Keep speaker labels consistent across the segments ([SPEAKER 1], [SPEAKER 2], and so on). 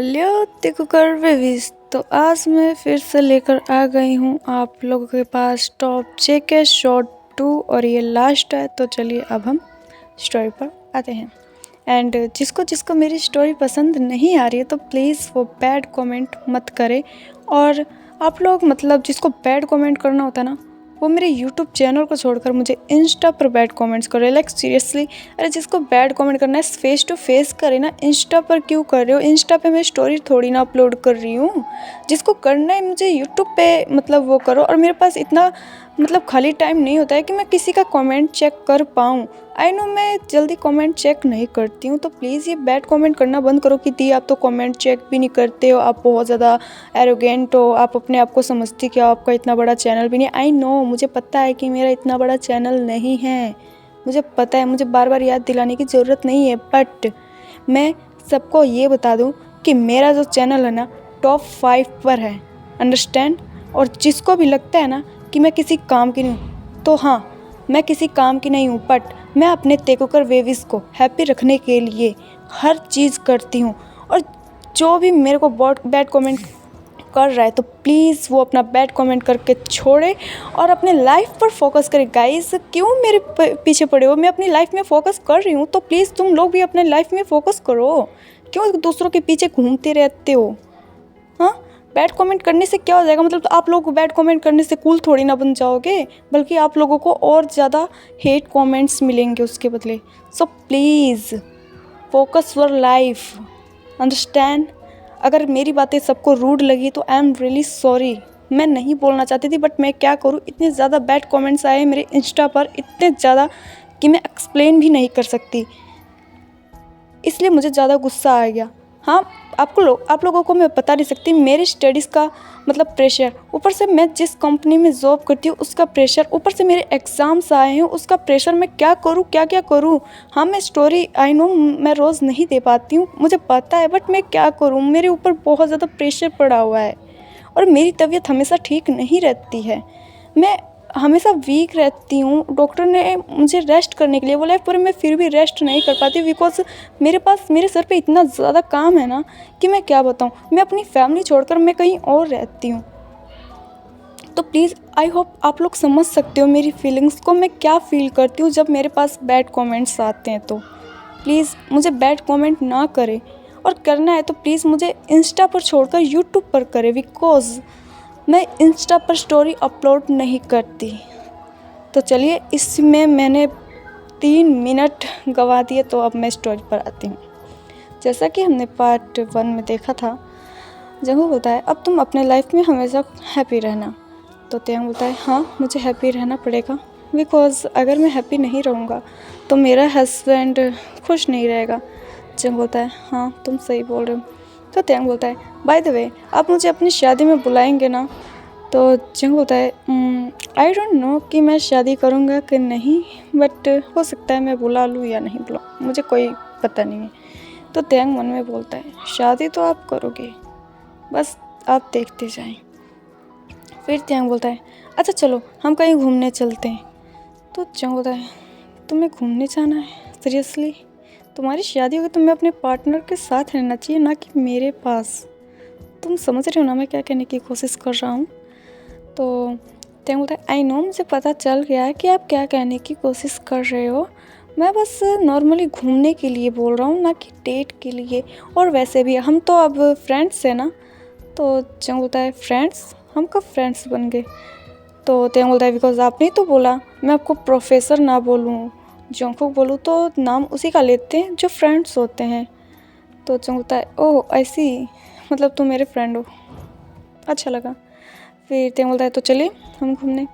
[SPEAKER 1] Hello टिकुकर babies. तो आज मैं फिर से लेकर आ गई हूँ आप लोगों के पास टॉप जेके शॉर्ट 2 और ये लास्ट है। तो चलिए अब हम स्टोरी पर आते हैं। एंड जिसको जिसको मेरी स्टोरी पसंद नहीं आ रही है तो प्लीज़ वो बैड कमेंट मत करे। और आप लोग मतलब जिसको बैड कमेंट करना होता है ना, वो मेरे यूट्यूब चैनल को छोड़कर मुझे इंस्टा पर बैड कमेंट्स कर रहे हैं। लाइक सीरियसली, अरे जिसको बैड कमेंट करना है फेस टू फेस करे ना, इंस्टा पर क्यों कर रहे हो? इंस्टा पे मैं स्टोरी थोड़ी ना अपलोड कर रही हूँ। जिसको करना है मुझे यूट्यूब पे मतलब वो करो। और मेरे पास इतना मतलब खाली टाइम नहीं होता है कि मैं किसी का कमेंट चेक कर पाऊँ। आई नो मैं जल्दी कमेंट चेक नहीं करती हूँ, तो प्लीज़ ये बैड कमेंट करना बंद करो कि दी आप तो कमेंट चेक भी नहीं करते हो, आप बहुत ज़्यादा एरोगेंट हो, आप अपने आप को समझती कि आपका इतना बड़ा चैनल भी नहीं। आई नो, मुझे पता है कि मेरा इतना बड़ा चैनल नहीं है, मुझे पता है, मुझे बार बार याद दिलाने की ज़रूरत नहीं है। बट मैं सबको ये बता दूँ कि मेरा जो चैनल है ना टॉप 5 पर है, अंडरस्टैंड। और जिसको भी लगता है ना कि मैं किसी काम की नहीं हूँ, तो हाँ मैं किसी काम की नहीं हूँ, बट मैं अपने टिकुकर बेबीज़ को हैप्पी रखने के लिए हर चीज़ करती हूँ। और जो भी मेरे को बैड कमेंट कर रहा है तो प्लीज़ वो अपना बैड कमेंट करके छोड़े और अपने लाइफ पर फोकस करे। गाइस क्यों मेरे पीछे पड़े हो? मैं अपनी लाइफ में फ़ोकस कर रही हूँ, तो प्लीज़ तुम लोग भी अपने लाइफ में फ़ोकस करो। क्यों दूसरों के पीछे घूमते रहते हो? हाँ, बैड कमेंट करने से क्या हो जाएगा? मतलब आप लोग बैड कमेंट करने से कूल थोड़ी ना बन जाओगे, बल्कि आप लोगों को और ज़्यादा हेट कमेंट्स मिलेंगे उसके बदले। So please focus your life, understand. अगर मेरी बातें सबको रूड लगी तो आई एम रियली सॉरी। मैं नहीं बोलना चाहती थी, बट मैं क्या करूँ, इतने ज़्यादा बैड कमेंट्स आए मेरे इंस्टा पर, इतने ज़्यादा कि मैं एक्सप्लेन भी नहीं कर सकती, इसलिए मुझे ज़्यादा गुस्सा आ गया। हाँ, आप लोगों को मैं बता नहीं सकती मेरी स्टडीज़ का मतलब प्रेशर, ऊपर से मैं जिस कंपनी में जॉब करती हूँ उसका प्रेशर, ऊपर से मेरे एग्ज़ाम्स आए हैं उसका प्रेशर। मैं क्या करूँ, क्या क्या करूँ? हाँ मैं स्टोरी आई नो मैं रोज़ नहीं दे पाती हूँ, मुझे पता है, बट मैं क्या करूँ? मेरे ऊपर बहुत ज़्यादा प्रेशर पड़ा हुआ है और मेरी तबीयत हमेशा ठीक नहीं रहती है, मैं हमेशा वीक रहती हूँ। डॉक्टर ने मुझे रेस्ट करने के लिए बोला है, पर मैं फिर भी रेस्ट नहीं कर पाती बिकॉज मेरे सर पे इतना ज़्यादा काम है ना कि मैं क्या बताऊँ। मैं अपनी फैमिली छोड़कर मैं कहीं और रहती हूँ। तो प्लीज़ आई होप आप लोग समझ सकते हो मेरी फीलिंग्स को, मैं क्या फ़ील करती हूँ जब मेरे पास बैड कमेंट्स आते हैं। तो प्लीज़ मुझे बैड कमेंट ना करें, और करना है तो प्लीज़ मुझे इंस्टा पर छोड़कर यूट्यूब पर करें, बिकॉज़ मैं इंस्टा पर स्टोरी अपलोड नहीं करती। तो चलिए, इसमें मैंने 3 मिनट गवा दिए, तो अब मैं स्टोरी पर आती हूँ। जैसा कि हमने पार्ट 1 में देखा था, जंगू बोलता है अब तुम अपने लाइफ में हमेशा हैप्पी रहना। तो तेंग बोलता है हाँ मुझे हैप्पी रहना पड़ेगा, बिकॉज़ अगर मैं हैप्पी नहीं रहूँगा तो मेरा हस्बैंड खुश नहीं रहेगा। जंग बोलता है हाँ तुम सही बोल रहे हो। तो तेंग बोलता है बाय द वे आप मुझे अपनी शादी में बुलाएंगे ना? तो जंग बोलता है आई डोंट नो कि मैं शादी करूँगा कि नहीं, बट हो सकता है मैं बुला लूँ या नहीं बुलाऊँ, मुझे कोई पता नहीं है। तो तेंग मन में बोलता है शादी तो आप करोगे, बस आप देखते जाएं। फिर तेंग बोलता है अच्छा चलो हम कहीं घूमने चलते हैं। तो जंग बोलता है तुम्हें घूमने जाना है? सीरियसली? तुम्हारी शादी होगी तो मैं अपने पार्टनर के साथ रहना चाहिए, ना कि मेरे पास। तुम समझ रहे हो ना मैं क्या कहने की कोशिश कर रहा हूँ? तो तेंग बोलता है आई नो, मुझे पता चल गया है कि आप क्या कहने की कोशिश कर रहे हो, मैं बस नॉर्मली घूमने के लिए बोल रहा हूँ, ना कि डेट के लिए। और वैसे भी हम तो अब फ्रेंड्स हैं ना। तो जंग बोलता है फ्रेंड्स? हम कब फ्रेंड्स बन गए? तो तेंग बोलता है बिकॉज आपने तो बोला मैं आपको प्रोफेसर ना बोलूँ, जोंगकुक बोलूँ, तो नाम उसी का लेते हैं जो फ्रेंड्स होते हैं। तो जंग बोलता है ओह ऐसी, मतलब तुम मेरे फ्रेंड हो, अच्छा लगा। फिर तेंग बोलता है तो चलिए हम घूमने।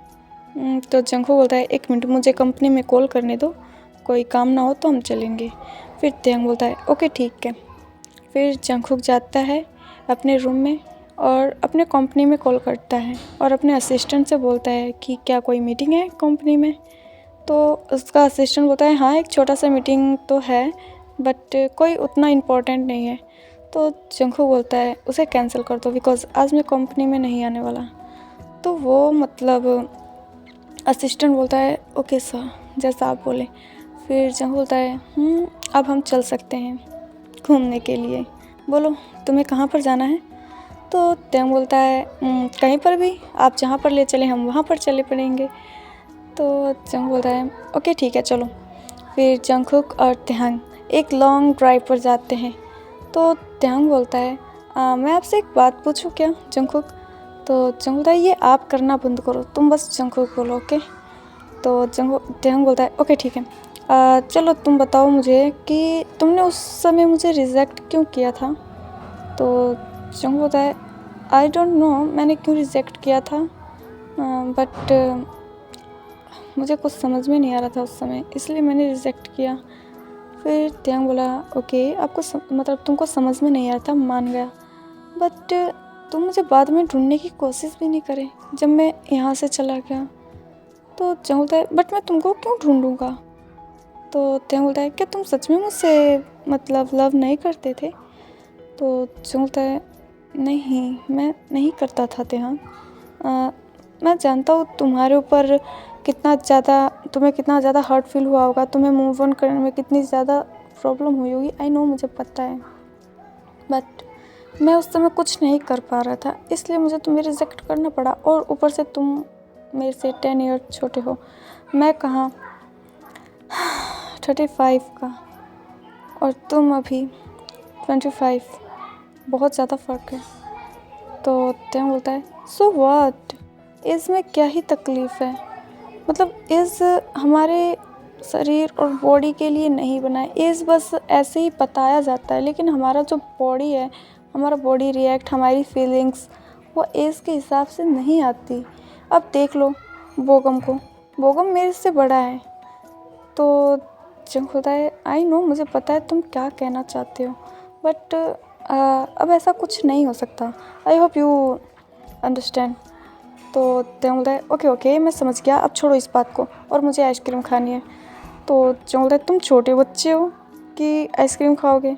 [SPEAKER 1] तो जंगकुक बोलता है 1 मिनट मुझे कंपनी में कॉल करने दो, कोई काम ना हो तो हम चलेंगे। फिर तेंग बोलता है ओके ठीक है। फिर जंगकुक जाता है अपने रूम में और अपने कंपनी में कॉल करता है और अपने असिस्टेंट से बोलता है कि क्या कोई मीटिंग है कंपनी में? तो उसका असिस्टेंट बोलता है हाँ एक छोटा सा मीटिंग तो है, बट कोई उतना इम्पोर्टेंट नहीं है। तो जंगकुक बोलता है उसे कैंसिल कर दो, बिकॉज़ आज मैं कंपनी में नहीं आने वाला। तो वो मतलब असिस्टेंट बोलता है ओके सर, जैसा आप बोले। फिर जंगकुक बोलता है अब हम चल सकते हैं घूमने के लिए। बोलो तुम्हें कहाँ पर जाना है? तो त्यंग बोलता है कहीं पर भी, आप जहाँ पर ले चले हम वहाँ पर चले पड़ेंगे। तो जंग बोलता है ओके ठीक है चलो। फिर जंगकुक और त्यंग एक लॉन्ग ड्राइव पर जाते हैं। तो त्यंग बोलता है मैं आपसे एक बात पूछूं क्या जंगकुक? तो जंग बोलता है ये आप करना बंद करो, तुम बस जंगकुक बोलो ओके। तो त्यंग बोलता है ओके ठीक है। चलो तुम बताओ मुझे कि तुमने उस समय मुझे रिजेक्ट क्यों किया था? तो जंग बोलता है आई डोंट नो मैंने क्यों रिजेक्ट किया था, बट मुझे कुछ समझ में नहीं आ रहा था उस समय, इसलिए मैंने रिजेक्ट किया। फिर त्यंग बोला ओके आपको मतलब तुमको समझ में नहीं आ रहा था, मान गया, बट तुम मुझे बाद में ढूंढने की कोशिश भी नहीं करे जब मैं यहाँ से चला गया। तो त्यंग बोलता है बट मैं तुमको क्यों ढूंढूंगा? तो त्यंग बोलता है क्या तुम सच में मुझसे मतलब लव नहीं करते थे? तो त्यंग बोलता है नहीं मैं नहीं करता था त्यंग, मैं जानता हूँ तुम्हारे ऊपर तुम्हें कितना ज़्यादा हर्ट फील हुआ होगा, तुम्हें मूव ऑन करने में कितनी ज़्यादा प्रॉब्लम हुई होगी, आई नो मुझे पता है, बट मैं उस समय कुछ नहीं कर पा रहा था इसलिए मुझे तुम्हें रिजेक्ट करना पड़ा। और ऊपर से तुम मेरे से 10 ईयर छोटे हो, मैं कहाँ 35 का और तुम अभी 25, बहुत ज़्यादा फ़र्क है। तो त्यंग बोलता है सो व्हाट, एज में क्या ही तकलीफ़ है, मतलब एज हमारे शरीर और बॉडी के लिए नहीं बना है, एज बस ऐसे ही बताया जाता है, लेकिन हमारा जो बॉडी है, हमारा बॉडी रिएक्ट, हमारी फीलिंग्स वो एज के हिसाब से नहीं आती। अब देख लो बोगम को, बोगम मेरे से बड़ा है। तो जंग होता है आई नो मुझे पता है तुम क्या कहना चाहते हो, बट अब ऐसा कुछ नहीं हो सकता, आई होप यू अंडरस्टैंड। तो त्यंग बोलता है ओके ओके मैं समझ गया, अब छोड़ो इस बात को और मुझे आइसक्रीम खानी है। तो त्यंग बोलता है तुम छोटे बच्चे हो कि आइसक्रीम खाओगे?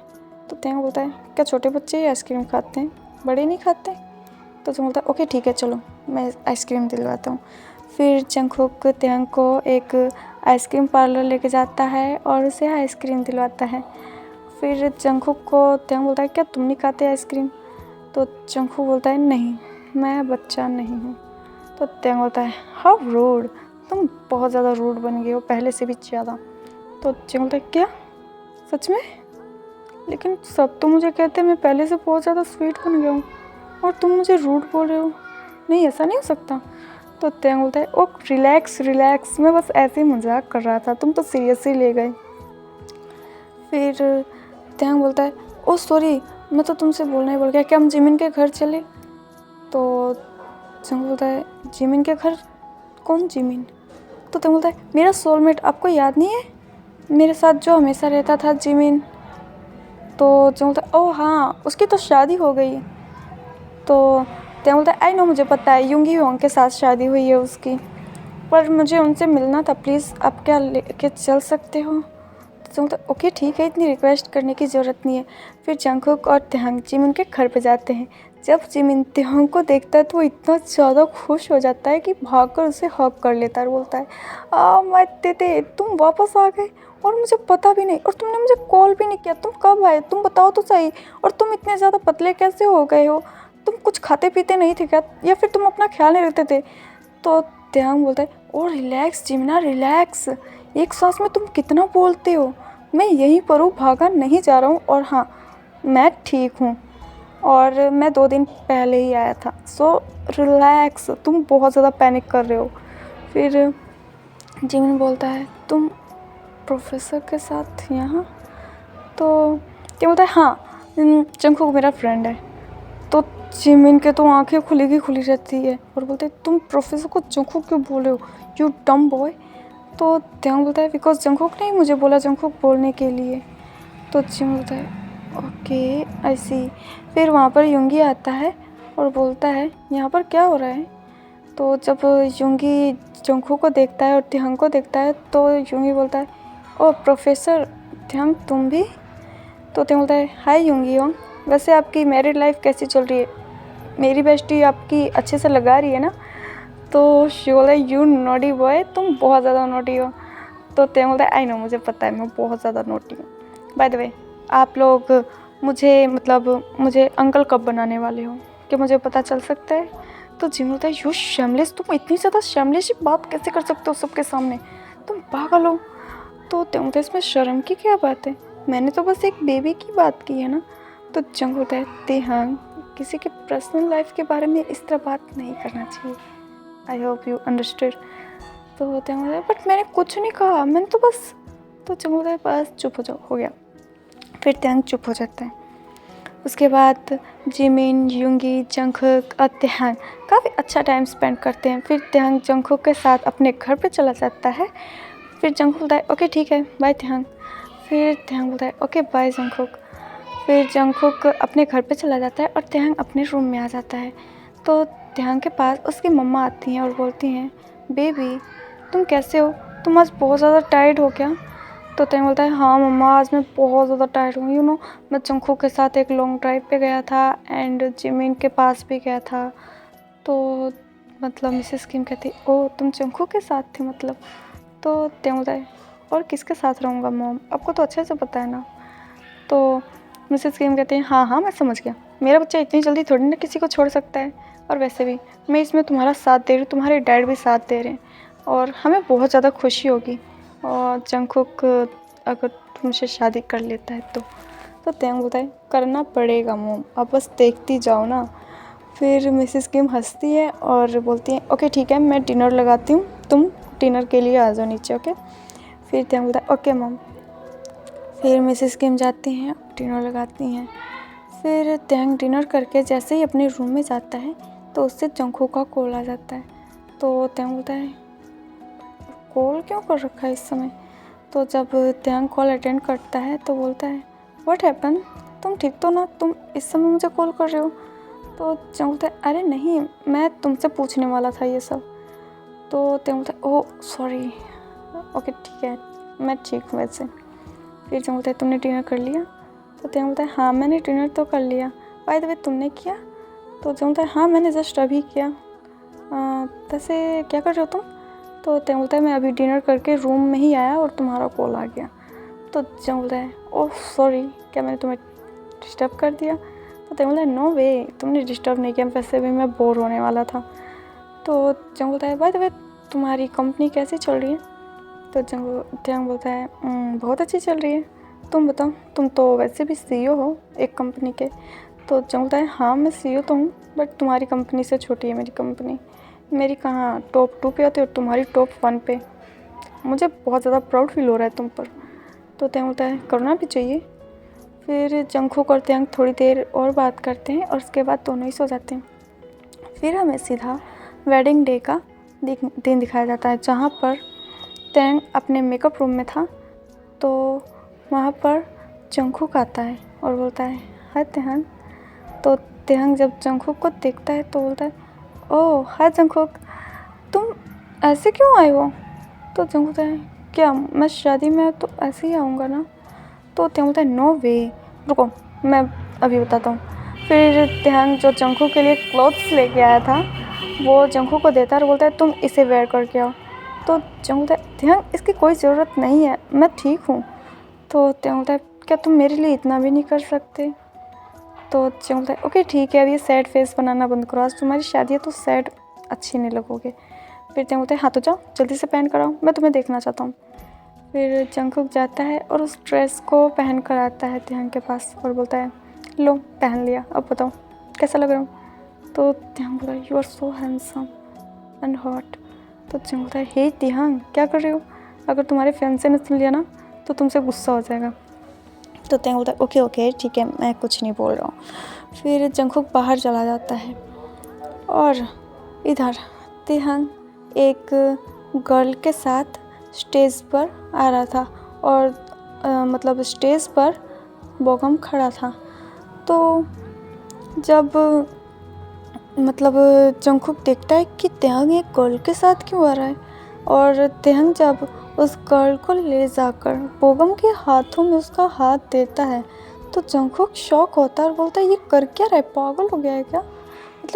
[SPEAKER 1] तो त्यंग बोलता है क्या छोटे बच्चे ही आइसक्रीम खाते हैं, बड़े नहीं खाते? तो त्यंग बोलता है ओके ठीक है चलो मैं आइसक्रीम दिलवाता हूँ। फिर जंगकुक त्यंग को एक आइसक्रीम पार्लर लेके जाता है और उसे आइसक्रीम दिलवाता है। फिर जंगकुक को त्यंग बोलता है क्या तुम नहीं खाते आइसक्रीम? तो जंगकुक बोलता है नहीं मैं बच्चा नहीं हूँ। तो त्यंग बोलता है हाउ रूड, तुम बहुत ज़्यादा रूड बन गए हो पहले से भी ज़्यादा। तो त्यंग बोलता है क्या सच में? लेकिन सब तो मुझे कहते हैं मैं पहले से बहुत ज़्यादा स्वीट बन गया हूँ और तुम मुझे रूड बोल रहे हो, नहीं ऐसा नहीं हो सकता। तो त्यंग बोलता है ओ रिलैक्स रिलैक्स, मैं बस ऐसे ही मजाक कर रहा था, तुम तो सीरियसली ले गए। फिर त्यंग बोलता है ओ सॉरी मैं तो तुमसे बोलना ही भूल गया, क्या हम जिमिन के घर चले? तो त्यंग बोलता है जिमिन के घर, कौन जिमिन? तो त्यंग बोलता है मेरा सोलमेट, आपको याद नहीं है मेरे साथ जो हमेशा रहता था जिमिन? तो त्यंग बोलता है ओह हाँ उसकी तो शादी हो गई। तो त्यंग बोलता है आई नो मुझे पता है, युंगी होंग के साथ शादी हुई है उसकी, पर मुझे उनसे मिलना था, प्लीज़ आप क्या लेके चल सकते हो? तो ओके ठीक है इतनी रिक्वेस्ट करने की ज़रूरत नहीं है। फिर जंगकुक और त्यंग जिमिन के घर पे जाते हैं। जब जिमिन त्यंग को देखता है तो वो इतना ज़्यादा खुश हो जाता है कि भागकर उसे हग कर लेता है और बोलता है मैं तेते तुम वापस आ गए और मुझे पता भी नहीं, और तुमने मुझे कॉल भी नहीं किया, तुम कब आए तुम बताओ तो सही, और तुम इतने ज़्यादा पतले कैसे हो गए हो, तुम कुछ खाते पीते नहीं थे क्या, या फिर तुम अपना ख्याल नहीं रखते थे? तो त्यंग बोलता है ओ रिलैक्स जिमिना रिलैक्स, एक सांस में तुम कितना बोलते हो, मैं यहीं पर हूँ, भागा नहीं जा रहा हूँ, और हाँ मैं ठीक हूँ और मैं 2 दिन पहले ही आया था, सो रिलैक्स, तुम बहुत ज़्यादा पैनिक कर रहे हो। फिर जिमिन बोलता है तुम प्रोफेसर के साथ यहाँ? तो क्या बोलता है हाँ जंगकुक मेरा फ्रेंड है। तो जिमिन के तो आंखें खुली की खुली रहती है और बोलते हैं तुम प्रोफेसर को जंगकुक क्यों बोले हो, यू डम बॉय। तो त्यंग बोलता है बिकॉज जंगकुक ने मुझे बोला जंगकुक बोलने के लिए। तो जिमिन बोलता है ओके आई सी। फिर वहाँ पर युंगी आता है और बोलता है यहाँ पर क्या हो रहा है? तो जब युंगी जंगकुक को देखता है और त्यंग को देखता है तो युंगी बोलता है ओ प्रोफेसर त्यंग तुम भी? तो त्यंग बोलता है हाय युंगी योंग, वैसे आपकी मैरिड लाइफ कैसी चल रही है, मेरी बेस्टी आपकी अच्छे से लगा रही है ना? तो शी बोला यू नॉटी बॉय, तुम बहुत ज़्यादा नोटी हो। तो त्यंग बोलता है आई नो मुझे पता है मैं बहुत ज़्यादा नोटी हूँ। बाय द वे आप लोग मुझे अंकल कब बनाने वाले हो, कि मुझे पता चल सकता है। तो जिम बोलता है यू शेमलेस, तुम इतनी ज़्यादा शेमलेस बात कैसे कर सकते हो सबके सामने, तुम पागल हो। तो बोलता है इसमें शर्म की क्या बात है, मैंने तो बस एक बेबी की बात की है ना। तो जंग होता है हाँ, किसी के पर्सनल लाइफ के बारे में इस तरह बात नहीं करना चाहिए। I hope you understood. तो होते हैं बट मैंने कुछ नहीं कहा, मैंने तो बस। तो जंग होता है बस चुप हो जाओ, हो गया। फिर त्यांग चुप हो जाता है। उसके बाद जिमिन, यूंगी, जंगकुक और त्यांग काफ़ी अच्छा टाइम स्पेंड करते हैं। फिर त्यांग जंगकुक के साथ अपने घर पे चला जाता है। फिर जंगकुक बोलता है ओके ठीक है बाय त्यांग। फिर त्यांग बोलता है ओके बाय जंगकुक। फिर जंगकुक अपने घर पे चला जाता है और त्यांग अपने रूम में आ जाता है। तो त्यांग के पास उसकी मम्मा आती हैं और बोलती हैं बेबी तुम कैसे हो, तुम आज बहुत ज़्यादा टायर्ड हो क्या। तो त्यांग बोलता है हाँ मम्मा आज मैं बहुत ज़्यादा टायर्ड हूँ, यू नो मैं जंगकुक के साथ एक लॉन्ग ड्राइव पे गया था एंड जिमिन के पास भी गया था। तो मिसेस किम कहती ओ तुम जंगकुक के साथ थे मतलब। तो त्यांग बोलता है और किसके साथ रहूँगा मॉम, आपको तो अच्छे से पता है ना। तो मिसेस किम कहते हैं हाँ हाँ मैं समझ गया, मेरा बच्चा इतनी जल्दी थोड़ी ना किसी को छोड़ सकता है, और वैसे भी मैं इसमें तुम्हारा साथ दे रही हूँ, तुम्हारे डैड भी साथ दे रहे हैं और हमें बहुत ज़्यादा खुशी होगी और जंगकुक अगर तुमसे शादी कर लेता है तो त्यांग बोलता है करना पड़ेगा मॉम, आप बस देखती जाओ ना। फिर मिसेस किम हंसती है और बोलती है ओके ठीक है मैं डिनर लगाती हूँ, तुम डिनर के लिए आ जाओ नीचे ओके। फिर त्यांग बोलता है ओके मॉम। फिर मिसेस किम जाती हैं डिनर लगाती हैं। फिर त्यांग डिनर करके जैसे ही अपने रूम में जाता है तो उससे जंगकुक का कॉल आ जाता है। तो त्यांग बोलता है कॉल क्यों कर रखा है इस समय। तो जब त्यांग कॉल अटेंड करता है तो बोलता है व्हाट हैपन, तुम ठीक तो ना, तुम इस समय मुझे कॉल कर रहे हो। तो त्यांग बोलता है अरे नहीं मैं तुमसे पूछने वाला था ये सब। तो त्यांग बोलता है ओह सॉरी ओके ठीक है मैं ठीक हूँ वैसे। फिर त्यांग बोलता है तुमने डिनर कर लिया। तो त्यांग बोलता है हाँ मैंने डिनर तो कर लिया, बाय द वे तुमने किया। तो त्यांग बोलता है हाँ मैंने जस्ट अभी किया। वैसे क्या कर रहे हो तुम। तो त्यांग बोलता है मैं अभी डिनर करके रूम में ही आया और तुम्हारा कॉल आ गया। तो त्यांग बोलता है ओह सॉरी क्या मैंने तुम्हें डिस्टर्ब कर दिया। तो त्यांग बोलता है नो वे तुमने डिस्टर्ब नहीं किया, वैसे भी मैं बोर होने वाला था। तो त्यांग बोलता है बाय द वे तुम्हारी कंपनी कैसी चल रही है। तो त्यांग बोलता है बहुत अच्छी चल रही है, तुम बताओ, तुम तो वैसे भी सीईओ हो एक कंपनी के। तो त्यांग बोलता है हाँ मैं सीईओ तो हूँ बट तुम्हारी कंपनी से छोटी है मेरी कंपनी, मेरी कहाँ टॉप 2 पे आती है और तुम्हारी टॉप 1 पे, मुझे बहुत ज़्यादा प्राउड फील हो रहा है तुम पर। तो त्यांग बोलता है करना भी चाहिए। फिर जंगकुक और त्यांग थोड़ी देर और बात करते हैं और उसके बाद दोनों ही सो जाते हैं। फिर हमें सीधा वेडिंग डे का दिन दिखाया जाता है जहाँ पर त्यांग अपने मेकअप रूम में था। तो वहाँ पर जंगकुक आता है और बोलता है हाय त्यांग। तो त्यांग जब जंगकुक को देखता है तो बोलता है ओह हाय जंगकुक तुम ऐसे क्यों आए हो। तो त्यांग बोलता है क्या मैं शादी में तो ऐसे ही आऊँगा ना। तो त्यांग बोलता है नो वे रुको मैं अभी बताता हूँ। फिर त्यांग जो जंगकुक के लिए क्लोथ्स लेके आया था वो जंगकुक को देता है और बोलता है तुम इसे वेयर करके आओ। तो त्यांग बोलता है त्यांग इसकी कोई ज़रूरत नहीं है मैं ठीक हूँ। तो त्यांग बोलता है क्या तुम मेरे लिए इतना भी नहीं कर सकते। तो त्यांग बोलता है ओके ठीक है अब ये सैड फेस बनाना बंद करो, आज तुम्हारी शादी है तो सैड अच्छी नहीं लगोगे। फिर त्यांग बोलता है हाँ तो जाओ जल्दी से पहन कर आओ मैं तुम्हें देखना चाहता हूँ। फिर जंगकुक जाता है और उस ड्रेस को पहन कर आता है त्यांग के पास और बोलता है लो पहन लिया अब बताओ कैसा लग रहा हूँ। तो त्यांग बोलता है you are so handsome and hot. तो त्यांग बोलता है हे त्यांग क्या कर रहे हो, अगर तुम्हारे फियांसे ने सुन लिया ना तो तुमसे गुस्सा हो जाएगा। तो त्यांग बोलता है ओके ओके ठीक है मैं कुछ नहीं बोल रहा हूँ। फिर जंगकुक बाहर चला जाता है और इधर त्यांग एक गर्ल के साथ स्टेज पर आ रहा था और स्टेज पर बोगम खड़ा था। तो जब जंगकुक देखता है कि त्यांग एक गर्ल के साथ क्यों आ रहा है और त्यांग जब उस गर्ल को ले जाकर बोगम के हाथों में उसका हाथ देता है तो जंगकुक शॉक होता है और बोलता है ये कर क्या रहा है, पागल हो गया है क्या,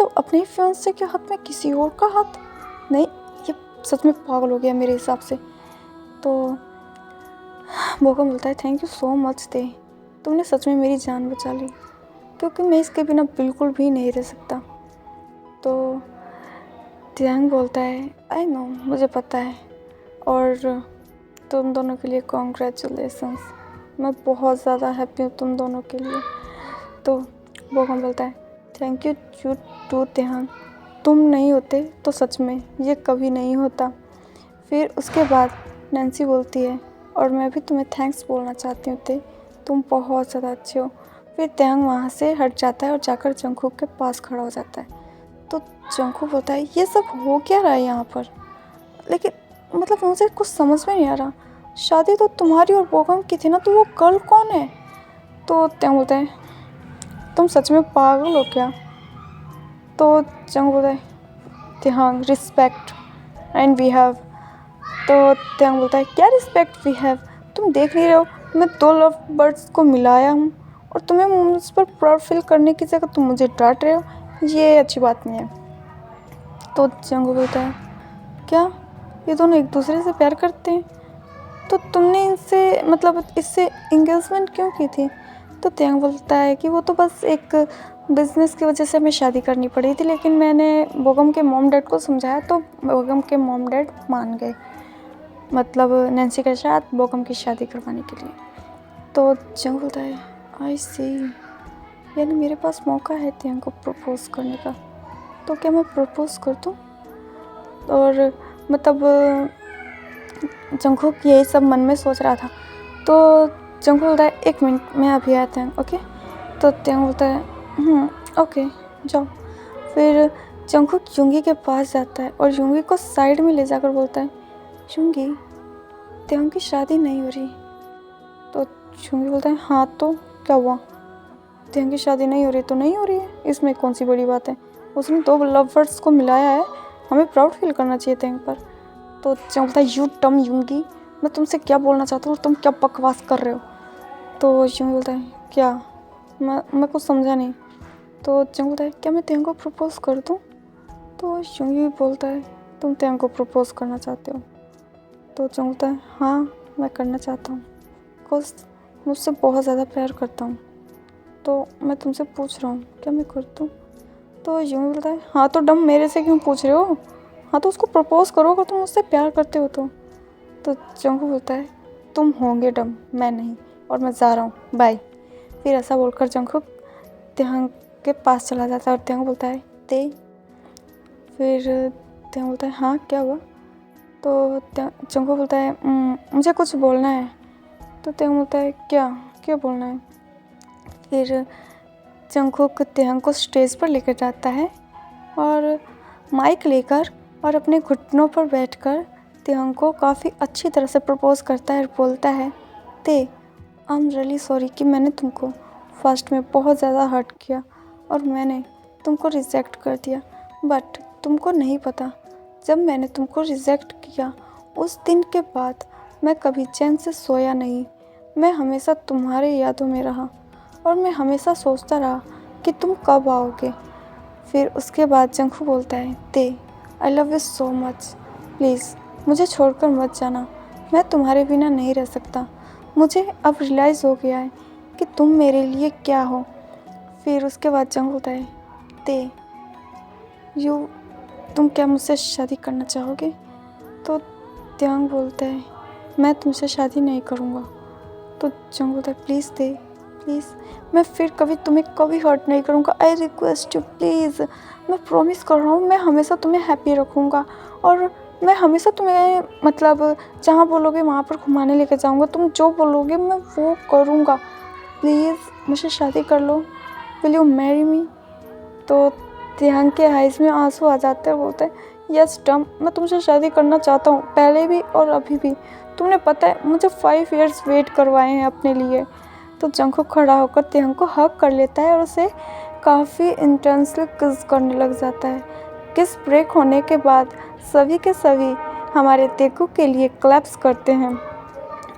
[SPEAKER 1] अपने ही फियांसे के हाथ में किसी और का हाथ, नहीं ये सच में पागल हो गया मेरे हिसाब से। तो बोगम बोलता है thank you so much they, तुमने सच में मेरी जान बचा ली, क्योंकि मैं इसके बिना बिल्कुल भी नहीं रह सकता। तो त्यांग बोलता है आई नो, मुझे पता है, और तुम दोनों के लिए कॉन्ग्रेचुलेसन्स, मैं बहुत ज़्यादा हैप्पी हूँ तुम दोनों के लिए। तो बोगम बोलता है थैंक यू टू त्यांग, तुम नहीं होते तो सच में ये कभी नहीं होता। फिर उसके बाद नैन्सी बोलती है और मैं भी तुम्हें थैंक्स बोलना चाहती हूँ ते, तुम बहुत ज़्यादा अच्छे हो। फिर त्यांग वहाँ से हट जाता है और जाकर जंगकुक के पास खड़ा हो जाता है। तो जंगकुक बोलता है ये सब हो क्या रहा है यहाँ पर, लेकिन मतलब मुझे कुछ समझ में नहीं आ रहा, शादी तो तुम्हारी और बोगम की थी ना, तो वो गर्ल कौन है। तो त्यांग बोलता है तुम सच में पागल हो क्या। तो जंगकुक बोलता है त्यांग रिस्पेक्ट एंड वी हैव। तो त्यांग बोलता है क्या रिस्पेक्ट वी हैव, तुम देख नहीं रहे हो मैं 2 लव बर्ड्स को मिलाया हूँ और तुम्हें मुझ पर प्राउड फील करने की जगह तुम मुझे डांट रहे हो, ये अच्छी बात नहीं है। तो जंगकुक बोलता है क्या ये दोनों एक दूसरे से प्यार करते हैं, तो तुमने इनसे मतलब इससे इंगेजमेंट क्यों की थी। तो त्यांग बोलता है कि वो तो बस एक बिज़नेस की वजह से हमें शादी करनी पड़ी थी, लेकिन मैंने बोगम के मॉम डैड को समझाया तो बोगम के मॉम डैड मान गए, मतलब नैन्सी के साथ बोगम की शादी करवाने के लिए। तो जंग बोलता है आई सी, यानी मेरे पास मौका है त्यांग को प्रपोज़ करने का, तो क्या मैं प्रपोज़ कर दूँ। और मतलब जंगकुक यही सब मन में सोच रहा था। तो जंगकुक बोलता है 1 मिनट मैं अभी आता हूँ ओके। तो त्यांग बोलता है ओके जाओ। फिर जंगकुक युंगी के पास जाता है और युंगी को साइड में ले जाकर बोलता है युंगी त्यांग की शादी नहीं हो रही। तो युंगी बोलता है हाँ तो क्या हुआ, त्यांग की शादी नहीं हो रही तो नहीं हो रही है, इसमें कौन सी बड़ी बात है, उसने 2 लवर्स को मिलाया है, हमें प्राउड फील करना चाहिए त्यांग पर। तो त्यांग बोलता है यू टम युंगी, मैं तुमसे क्या बोलना चाहता हूँ, तुम क्या बकवास कर रहे हो। तो युंगी बोलता है क्या, मैं कुछ समझा नहीं। तो त्यांग बोलता है क्या मैं त्यांग को प्रपोज़ कर दूँ। तो युंगी बोलता है तुम त्यांग को प्रपोज़ करना चाहते हो। तो त्यांग बोलता है हाँ मैं करना चाहता हूँ, बिकॉज मुझसे बहुत ज़्यादा प्यार करता हूँ, तो मैं तुमसे पूछ रहा हूँ क्या मैं कर दूँ। तो युंगी बोलता है हाँ तो डम मेरे से क्यों पूछ रहे हो, हाँ तो उसको प्रपोज़ करो अगर तुम उससे प्यार करते हो तो। जंगकुक बोलता है तुम होंगे डम, मैं नहीं, और मैं जा रहा हूँ बाय। फिर ऐसा बोलकर जंगकुक त्यांग के पास चला जाता है और त्यांग बोलता है ते। फिर त्यांग बोलता है हाँ क्या हुआ। तो जंगकुक बोलता है मुझे कुछ बोलना है। तो त्यांग बोलता है क्या क्या बोलना है। फिर जंगकुक त्यांग को स्टेज पर लेकर जाता है और माइक लेकर और अपने घुटनों पर बैठकर त्यांग को काफ़ी अच्छी तरह से प्रपोज़ करता है और बोलता है ते आई एम रियली सॉरी कि मैंने तुमको फर्स्ट में बहुत ज़्यादा हर्ट किया और मैंने तुमको रिजेक्ट कर दिया, बट तुमको नहीं पता जब मैंने तुमको रिजेक्ट किया उस दिन के बाद मैं कभी चैन से सोया नहीं, मैं हमेशा तुम्हारे यादों में रहा और मैं हमेशा सोचता रहा कि तुम कब आओगे। फिर उसके बाद जंगकुक बोलता है ते आई love you so much, please मुझे छोड़कर मत जाना, मैं तुम्हारे बिना नहीं रह सकता, मुझे अब रियलाइज़ हो गया है कि तुम मेरे लिए क्या हो। फिर उसके बाद जंग होता है ते तुम क्या मुझसे शादी करना चाहोगे। तो त्यांग बोलता है मैं तुमसे शादी नहीं करूँगा। तो जंग बोलता है प्लीज़ ते प्लीज़, मैं फिर कभी तुम्हें कभी हर्ट नहीं करूँगा, आई रिक्वेस्ट यू प्लीज़, मैं प्रॉमिस कर रहा हूँ मैं हमेशा तुम्हें हैप्पी रखूँगा और मैं हमेशा तुम्हें मतलब जहाँ बोलोगे वहाँ पर घुमाने लेकर जाऊँगा, तुम जो बोलोगे मैं वो करूँगा, प्लीज़ मुझे शादी कर लो, विल यू मैरी मी। तो त्यांग के आइज़ में आंसू आ जाते हैं, बोलते हैं यस डम, मैं तुमसे शादी करना चाहता हूँ, पहले भी और अभी भी, तुमने पता है मुझे 5 इयर्स वेट करवाए हैं अपने लिए। तो जंगकुक खड़ा होकर त्यांग को हग कर लेता है और उसे काफ़ी इंटेंसली किस करने लग जाता है। किस ब्रेक होने के बाद सभी के सभी हमारे तेकू के लिए क्लैप्स करते हैं।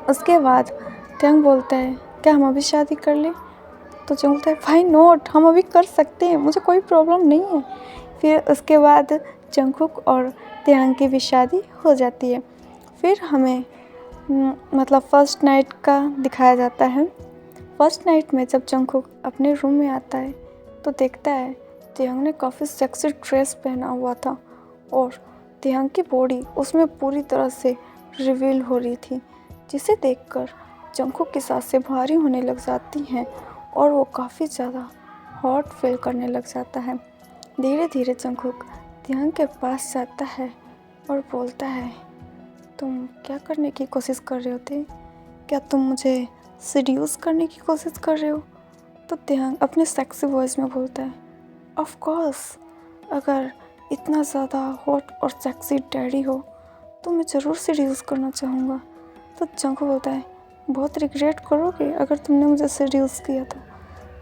[SPEAKER 1] उसके बाद त्यांग बोलता है क्या हम अभी शादी कर लें। तो जंग बोलता है व्हाई नॉट, हम अभी कर सकते हैं, मुझे कोई प्रॉब्लम नहीं है। फिर उसके बाद जंगकुक और त्यांग की भी शादी हो जाती है। फिर हमें मतलब फर्स्ट नाइट का दिखाया जाता है। फर्स्ट नाइट में जब जंगकुक अपने रूम में आता है तो देखता है तिहंग ने काफ़ी सेक्सी ड्रेस पहना हुआ था और तिहंग की बॉडी उसमें पूरी तरह से रिवील हो रही थी, जिसे देखकर जंगकुक की सांसें भारी होने लग जाती हैं और वो काफ़ी ज़्यादा हॉट फील करने लग जाता है। धीरे धीरे जंगकुक तिहंग के पास जाता है और बोलता है, तुम क्या करने की कोशिश कर रहे होते? क्या तुम मुझे सीड्यूस करने की कोशिश कर रहे हो? तो तिहंग अपने सेक्सी वॉइस में बोलता है, ऑफ कोर्स, अगर इतना ज़्यादा हॉट और सेक्सी डैडी हो तो मैं ज़रूर सीड्यूस करना चाहूँगा। तो जंगकुक बोलता है, बहुत रिग्रेट करोगे अगर तुमने मुझे सीड्यूस किया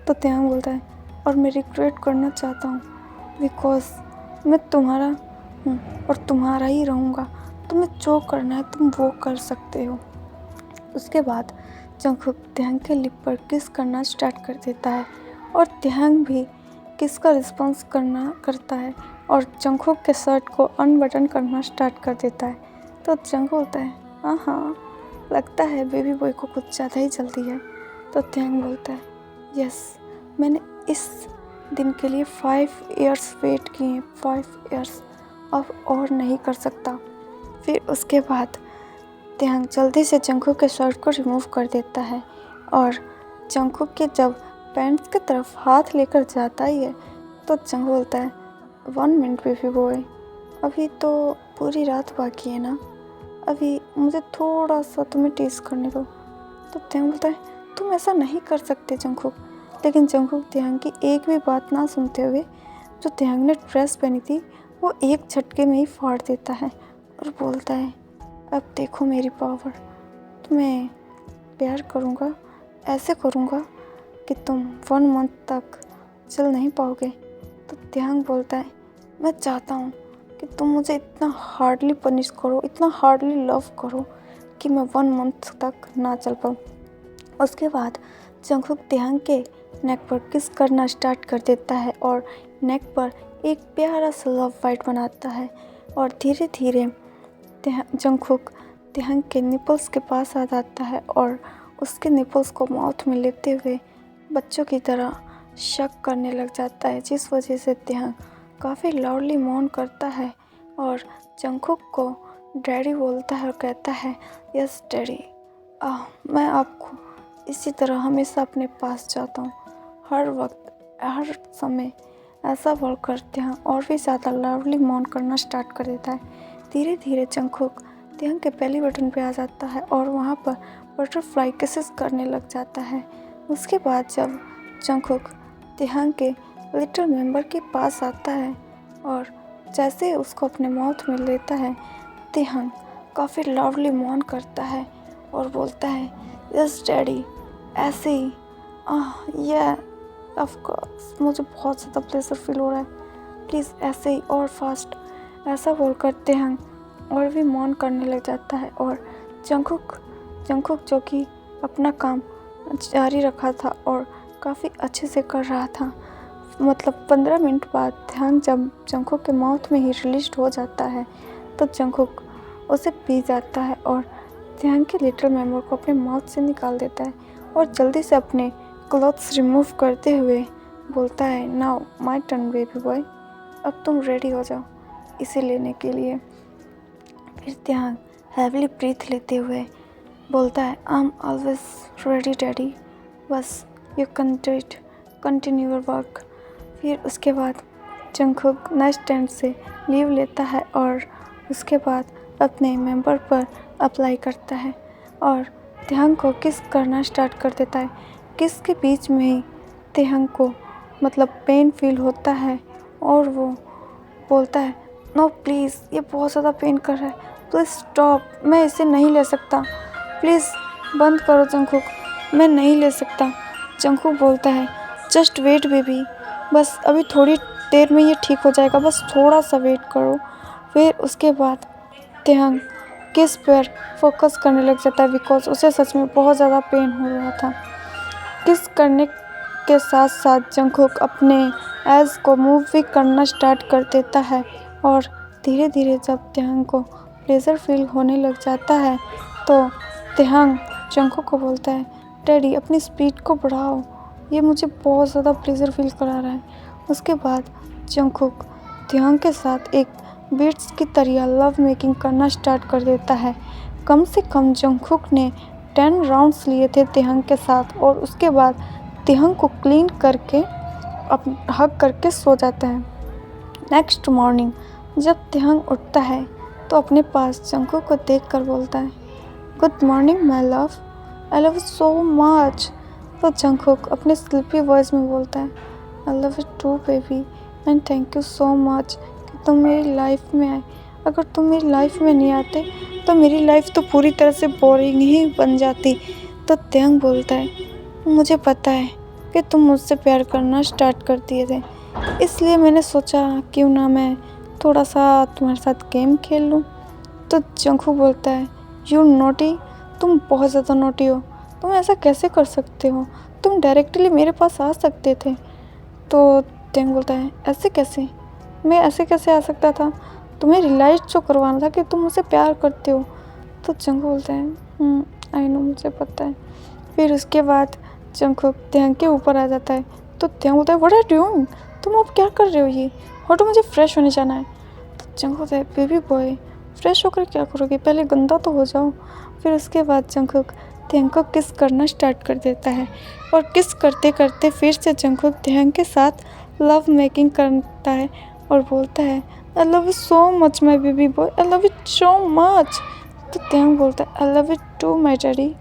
[SPEAKER 1] तो तिहंग बोलता है, और मैं रिग्रेट करना चाहता हूँ बिकॉज मैं तुम्हारा हूँ और तुम्हारा ही रहूँगा, तुम्हें जो करना है तुम वो कर सकते हो। उसके बाद जंगकुक तिहंग के लिप पर किस करना स्टार्ट कर देता है और तिहंग भी किस का रिस्पॉन्स करता है और जंगकुक के शर्ट को अनबटन करना स्टार्ट कर देता है। तो जंगकुक बोलता है, हाँ, लगता है बेबी बॉय को कुछ ज़्यादा ही जल्दी है। तो तिहंग बोलता है, यस, मैंने इस दिन के लिए 5 इयर्स वेट किए, 5 इयर्स, अब और नहीं कर सकता। फिर उसके बाद तिहंग जल्दी से जंगकुक के शर्ट को रिमूव कर देता है और जंगकुक के जब पैंट्स की तरफ हाथ लेकर जाता ही है तो जंगकुक बोलता है, 1 मिनट बेबी बॉय, अभी तो पूरी रात बाकी है ना, अभी मुझे थोड़ा सा तुम्हें टेस्ट करने दो। तो तिहंग बोलता है, तुम ऐसा नहीं कर सकते जंगकुक। लेकिन जंगकुक तिहंग की एक भी बात ना सुनते हुए जो तिहंग ने ड्रेस पहनी थी वो एक झटके में ही फाड़ देता है और बोलता है, अब देखो मेरी पावर, तुम्हें प्यार करूँगा, ऐसे करूँगा कि तुम 1 मंथ तक चल नहीं पाओगे। तो तिहंग बोलता है, मैं चाहता हूँ कि तुम मुझे इतना हार्डली पनिश करो, इतना हार्डली लव करो कि मैं 1 मंथ तक ना चल पाऊँ। उसके बाद जंगकुक तिहंग के नेक पर किस करना स्टार्ट कर देता है और नेक पर एक प्यारा सा लव फाइट बनाता है और धीरे धीरे जंगकुक तिहंग के निपल्स के पास आ जाता है और उसके निपल्स को माउथ में लेते हुए बच्चों की तरह शक करने लग जाता है, जिस वजह से तिहंग काफ़ी लाउडली मौन करता है और जंगकुक को डैडी बोलता है और कहता है, यस डैडी, मैं आपको इसी तरह हमेशा अपने पास चाहता हूँ, हर वक्त, हर समय, ऐसा बोलकर तिहंग और भी ज़्यादा लाउडली मौन करना स्टार्ट कर देता है। धीरे धीरे जंगकुक तिहंग के बेली बटन पे आ जाता है और वहाँ पर बटरफ्लाई किसेस करने लग जाता है। उसके बाद जब जंगकुक तिहंग के लिटिल मेंबर के पास आता है और जैसे उसको अपने माउथ में लेता है, तिहंग काफ़ी लाउडली मौन करता है और बोलता है, यस डैडी, ऐसे ही, ये ऑफ कोर्स, मुझे बहुत ज़्यादा प्लेजर फील हो रहा है, प्लीज़ ऐसे ही और फास्ट। ऐसा बोलकर तिहंग और भी मौन करने लग जाता है और जंगकुक जो कि अपना काम जारी रखा था और काफ़ी अच्छे से कर रहा था, मतलब 15 मिनट बाद तिहंग जब जंगकुक के माउथ में ही रिलीज हो जाता है तो जंगकुक उसे पी जाता है और तिहंग के लिटिल मेंबर को अपने माउथ से निकाल देता है और जल्दी से अपने क्लॉथ्स रिमूव करते हुए बोलता है, now my turn baby boy, अब तुम रेडी हो जाओ इसे लेने के लिए। फिर तिहंग हैवीली ब्रीथ लेते हुए बोलता है, I am always ready daddy, बस यू कंटिन्यू योर वर्क। फिर उसके बाद जंगकुक नेक्स्ट स्टैंड से लीव लेता है और उसके बाद अपने मेंबर पर अप्लाई करता है और तिहंग को किस करना स्टार्ट कर देता है। किस के बीच में ही तिहंग को मतलब पेन फील होता है और वो बोलता है, नो प्लीज़, ये बहुत ज़्यादा पेन कर रहा है, प्लीज़ स्टॉप, मैं इसे नहीं ले सकता, प्लीज़ बंद करो जंगकुक, मैं नहीं ले सकता। जंगकुक बोलता है, जस्ट वेट बेबी, बस अभी थोड़ी देर में ये ठीक हो जाएगा, बस थोड़ा सा वेट करो। फिर उसके बाद तिहंग किस पर फोकस करने लग जाता है बिकॉज उसे सच में बहुत ज़्यादा पेन हो रहा था। किस करने के साथ साथ जंगकुक अपने एज को मूव भी करना स्टार्ट कर देता है और धीरे धीरे जब तिहंग को प्लेजर फील होने लग जाता है तो तिहंग जंगकुक को बोलता है, डैडी अपनी स्पीड को बढ़ाओ, ये मुझे बहुत ज़्यादा प्लेजर फील करा रहा है। उसके बाद जंगकुक त्योंग के साथ एक बीट्स की तरह लव मेकिंग करना स्टार्ट कर देता है। कम से कम जंगकुक ने 10 राउंड्स लिए थे त्योंग के साथ और उसके बाद त्योंग को क्लीन करके हग करके सो जाता है। नेक्स्ट मॉर्निंग जब त्योंग उठता है तो अपने पास जंगकुक को देखकर बोलता है, good morning my love, I love you so much. तो जंगकुक अपने स्लीपी वॉइस में बोलता है, I love you too baby and thank you so much कि तुम मेरी लाइफ में आए। अगर तुम मेरी लाइफ में नहीं आते तो मेरी लाइफ तो पूरी तरह से बोरिंग ही बन जाती। तो त्योंग बोलता है, मुझे पता है कि तुम मुझसे प्यार करना स्टार्ट कर दिए थे, इसलिए मैंने सोचा क्यों ना मैं थोड़ा सा तुम्हारे साथ गेम खेल लूँ। तो जंगकुक बोलता है, यू नोटी, तुम बहुत ज़्यादा नोटी हो, तुम ऐसा कैसे कर सकते हो, तुम डायरेक्टली मेरे पास आ सकते थे। तो त्योंग बोलता है, ऐसे कैसे, मैं ऐसे कैसे आ सकता था, तुम्हें रियलाइज़ तो करवाना था कि तुम मुझसे प्यार करते हो। तो जंगकुक बोलता है, आई नो, मुझे पता है। फिर उसके बाद जंगकुक त्योंग के ऊपर आ जाता है। तो त्योंग बोलता है, व्हाट आर यू डूइंग, तुम अब क्या कर रहे हो, ये और तो मुझे फ्रेश होने जाना है। तो जंगकुक बोलता है, बेबी बॉय फ्रेश होकर क्या करोगे, पहले गंदा तो हो जाओ। फिर उसके बाद जंगकुक त्योंग को किस करना स्टार्ट कर देता है और किस करते करते फिर से जंगकुक त्योंग के साथ लव मेकिंग करता है और बोलता है, I love you so much my baby boy, I love you so much. तो त्योंग बोलता है, I love you too my daddy,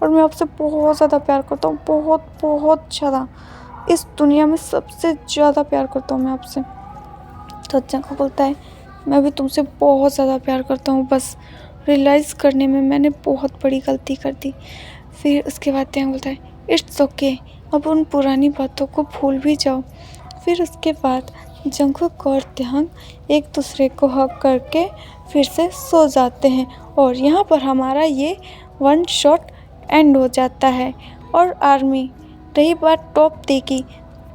[SPEAKER 1] और मैं आपसे बहुत ज़्यादा प्यार करता हूँ, बहुत बहुत ज़्यादा, इस दुनिया में सबसे ज़्यादा प्यार करता हूँ मैं आपसे। तो जंगकुक बोलता है, मैं भी तुमसे बहुत ज़्यादा प्यार करता हूँ, बस रियलाइज़ करने में मैंने बहुत बड़ी गलती कर दी। फिर उसके बाद त्योंग बोलता है, इट्स ओके, अब उन पुरानी बातों को भूल भी जाओ। फिर उसके बाद जंगकुक और त्योंग एक दूसरे को हग करके फिर से सो जाते हैं और यहाँ पर हमारा ये वन शॉट एंड हो जाता है। और आर्मी, रही बात टॉप डे की,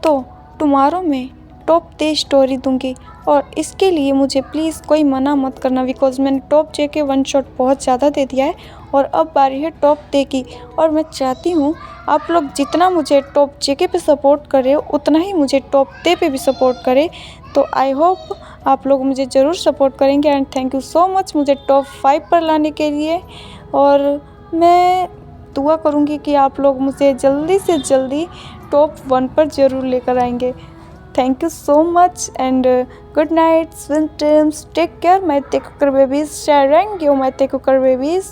[SPEAKER 1] तो टुमारो में टॉप डे स्टोरी दूंगी और इसके लिए मुझे प्लीज़ कोई मना मत करना, बिकॉज मैंने टॉप जे के वन शॉट बहुत ज़्यादा दे दिया है और अब बारी है टॉप डे की। और मैं चाहती हूँ आप लोग जितना मुझे टॉप जे के पे सपोर्ट कर रहे हो उतना ही मुझे टॉप डे पे भी सपोर्ट करें। तो आई होप आप लोग मुझे ज़रूर सपोर्ट करेंगे and thank you so much मुझे टॉप 5 पर लाने के लिए। और मैं दुआ करूँगी कि आप लोग मुझे जल्दी से जल्दी टॉप 1 पर ज़रूर लेकर आएंगे। Thank you so much and good night, sweet dreams. Take care, my Tekukur babies. Sharang you, my Tekukur babies.